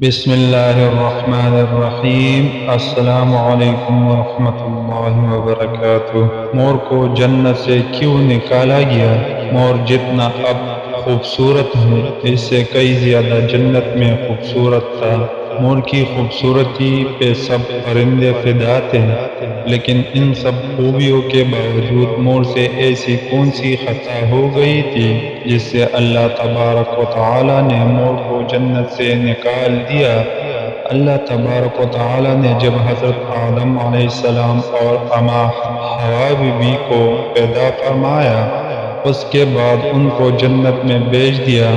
بسم اللہ الرحمن الرحیم۔ السلام علیکم ورحمۃ اللہ وبرکاتہ۔ مور کو جنت سے کیوں نکالا گیا؟ مور جتنا اب خوبصورت ہے اس سے کئی زیادہ جنت میں خوبصورت تھا۔ مور کی خوبصورتی پہ سب پرندے فدا تھے، لیکن ان سب خوبیوں کے باوجود مور سے ایسی کون سی خطا ہو گئی تھی جس سے اللہ تبارک و تعالی نے مور کو جنت سے نکال دیا۔ اللہ تبارک و تعالی نے جب حضرت آدم علیہ السلام اور اماں حوا بی بی کو پیدا فرمایا، اس کے بعد ان کو جنت میں بھیج دیا۔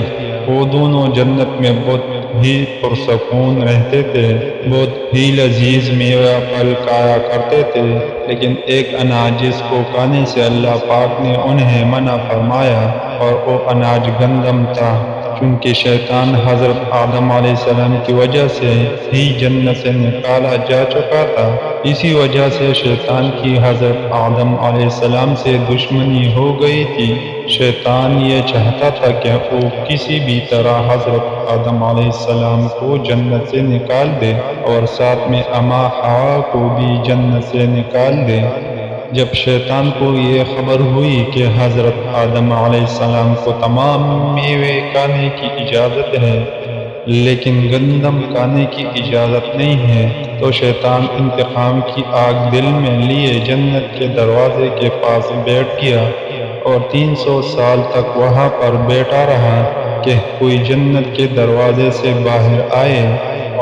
وہ دونوں جنت میں بہت ہی پرسکون رہتے تھے، بہت ہی لذیذ میوہ پھل کھایا کرتے تھے، لیکن ایک اناج جس کو کھانے سے اللہ پاک نے انہیں منع فرمایا، اور وہ اناج گندم تھا، چونکہ شیطان حضرت آدم علیہ السلام کی وجہ سے ہی جنت سے نکالا جا چکا تھا۔ اسی وجہ سے شیطان کی حضرت آدم علیہ السلام سے دشمنی ہو گئی تھی۔ شیطان یہ چاہتا تھا کہ وہ کسی بھی طرح حضرت آدم علیہ السلام کو جنت سے نکال دے اور ساتھ میں اماں حوا کو بھی جنت سے نکال دے۔ جب شیطان کو یہ خبر ہوئی کہ حضرت آدم علیہ السلام کو تمام میوے کھانے کی اجازت ہے لیکن گندم کھانے کی اجازت نہیں ہے، تو شیطان انتقام کی آگ دل میں لیے جنت کے دروازے کے پاس بیٹھ گیا اور 300 سال تک وہاں پر بیٹھا رہا کہ کوئی جنت کے دروازے سے باہر آئے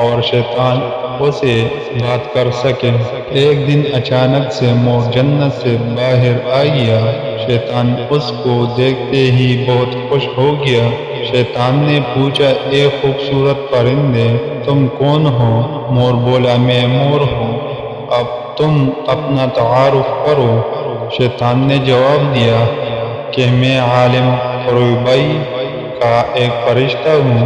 اور شیطان اسے بات کر سکے۔ ایک دن اچانک سے مور جنت سے باہر آ گیا۔ شیطان اس کو دیکھتے ہی بہت خوش ہو گیا۔ شیطان نے پوچھا، اے خوبصورت پرندے، تم کون ہو؟ مور بولا، میں مور ہوں، اب تم اپنا تعارف کرو۔ شیطان نے جواب دیا کہ میں عالم قریبی کا ایک فرشتہ ہوں،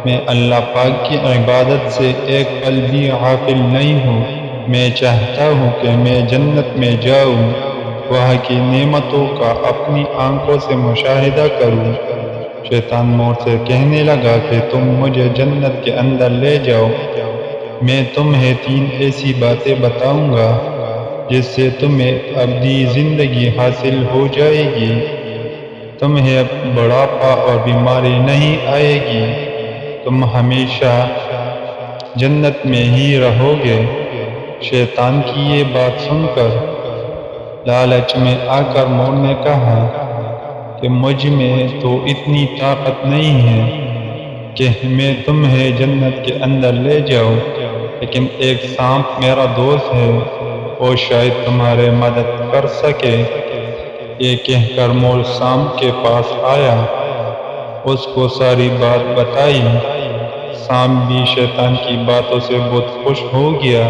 میں اللہ پاک کی عبادت سے ایک پل بھی غافل نہیں ہوں۔ میں چاہتا ہوں کہ میں جنت میں جاؤں، وہاں کی نعمتوں کا اپنی آنکھوں سے مشاہدہ کروں۔ شیطان مور سے کہنے لگا کہ تم مجھے جنت کے اندر لے جاؤ، میں تمہیں 3 ایسی باتیں بتاؤں گا جس سے تمہیں ابدی زندگی حاصل ہو جائے گی، تمہیں بڑھاپا اور بیماری نہیں آئے گی، تم ہمیشہ جنت میں ہی رہو گے۔ شیطان کی یہ بات سن کر لالچ میں آ کر مور نے کہا کہ مجھ میں تو اتنی طاقت نہیں ہے کہ میں تمہیں جنت کے اندر لے جاؤں، لیکن ایک سانپ میرا دوست ہے، وہ شاید تمہاری مدد کر سکے۔ یہ کہہ کر مور سانپ کے پاس آیا، اس کو ساری بات بتائی۔ سانپ بھی شیطان کی باتوں سے بہت خوش ہو گیا،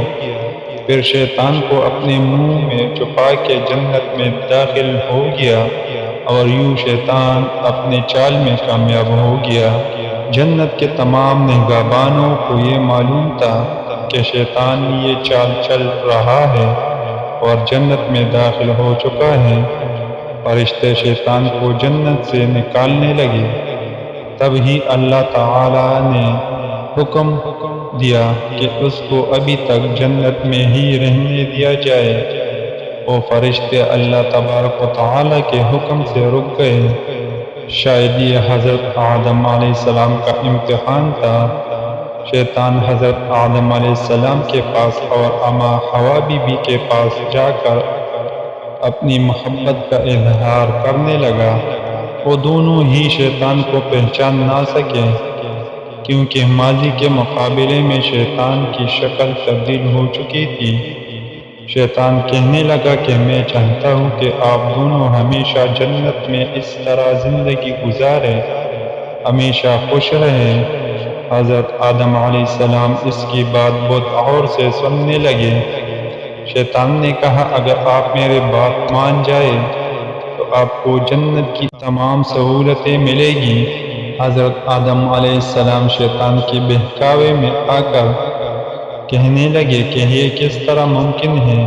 پھر شیطان کو اپنے منہ میں چھپا کے جنت میں داخل ہو گیا، اور یوں شیطان اپنے چال میں کامیاب ہو گیا۔ جنت کے تمام نگہبانوں کو یہ معلوم تھا کہ شیطان یہ چال چل رہا ہے اور جنت میں داخل ہو چکا ہے۔ فرشتے شیطان کو جنت سے نکالنے لگے، تب ہی اللہ تعالی نے حکم دیا کہ اس کو ابھی تک جنت میں ہی رہنے دیا جائے۔ وہ فرشتے اللہ تبارک و تعالی کے حکم سے رک گئے۔ شاید یہ حضرت آدم علیہ السلام کا امتحان تھا۔ شیطان حضرت آدم علیہ السلام کے پاس اور اماں حوا بی بی کے پاس جا کر اپنی محبت کا اظہار کرنے لگا۔ وہ دونوں ہی شیطان کو پہچان نہ سکے، کیونکہ ماضی کے مقابلے میں شیطان کی شکل تبدیل ہو چکی تھی۔ شیطان کہنے لگا کہ میں چاہتا ہوں کہ آپ دونوں ہمیشہ جنت میں اس طرح زندگی گزاریں، ہمیشہ خوش رہیں۔ حضرت آدم علیہ السلام اس کی بات بہت غور سے سننے لگے۔ شیطان نے کہا، اگر آپ میری بات مان جائیں تو آپ کو جنت کی تمام سہولتیں ملے گی۔ حضرت آدم علیہ السلام شیطان کے بہکاوے میں آ کر کہنے لگے کہ یہ کس طرح ممکن ہے؟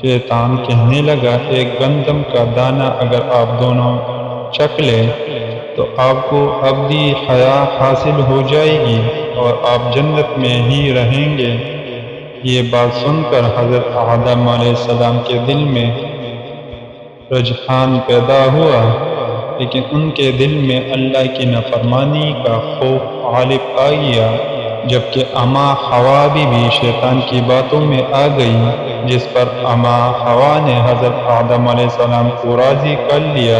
شیطان کہنے لگا، ایک گندم کا دانہ اگر آپ دونوں چکھ لیں تو آپ کو ابدی حیات حاصل ہو جائے گی۔ اور آپ جنت میں ہی رہیں گے۔ یہ بات سن کر حضرت آدم علیہ السلام کے دل میں رجحان پیدا ہوا، لیکن ان کے دل میں اللہ کی نافرمانی کا خوف غالب آ گیا، جبکہ اماں حوا بھی شیطان کی باتوں میں آ گئی، جس پر اماں حوا نے حضرت آدم علیہ السلام کو راضی کر لیا۔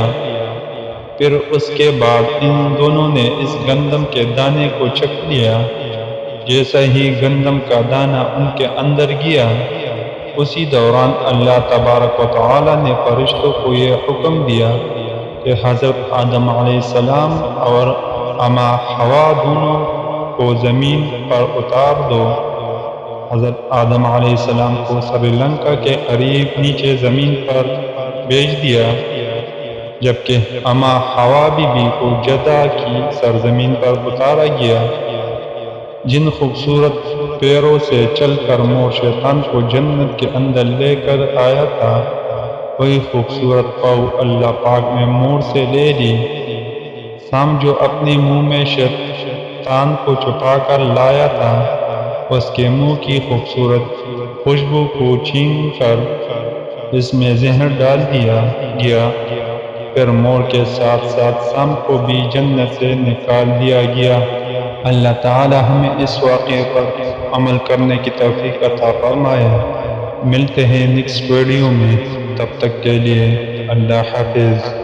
پھر اس کے بعد ان دونوں نے اس گندم کے دانے کو چکھ لیا۔ جیسا ہی گندم کا دانہ ان کے اندر گیا، اسی دوران اللہ تبارک و تعالی نے فرشتوں کو یہ حکم دیا کہ حضرت آدم علیہ السلام اور اماں حوا دونوں کو زمین پر اتار دو۔ حضرت آدم علیہ السلام کو سری لنکا کے قریب نیچے زمین پر بھیج دیا، جبکہ اماں حوا بی کو جدہ کی سرزمین پر اتارا گیا۔ جن خوبصورت پیروں سے چل کر مور شیطان کو جنت کے اندر لے کر آیا تھا، وہی خوبصورت پاؤں اللہ پاک نے مور سے لے لی۔ سام جو اپنے منہ میں شیطان کو چھپا کر لایا تھا، اس کے منہ کی خوبصورت خوشبو کو چھین کر اس میں زہر ڈال دیا گیا۔ پھر مور کے ساتھ ساتھ سام کو بھی جنت سے نکال دیا گیا۔ اللہ تعالی ہمیں اس واقعے پر عمل کرنے کی توفیق عطا فرمائے۔ ملتے ہیں نیکسٹ ویڈیو میں، تب تک کے لیے اللہ حافظ۔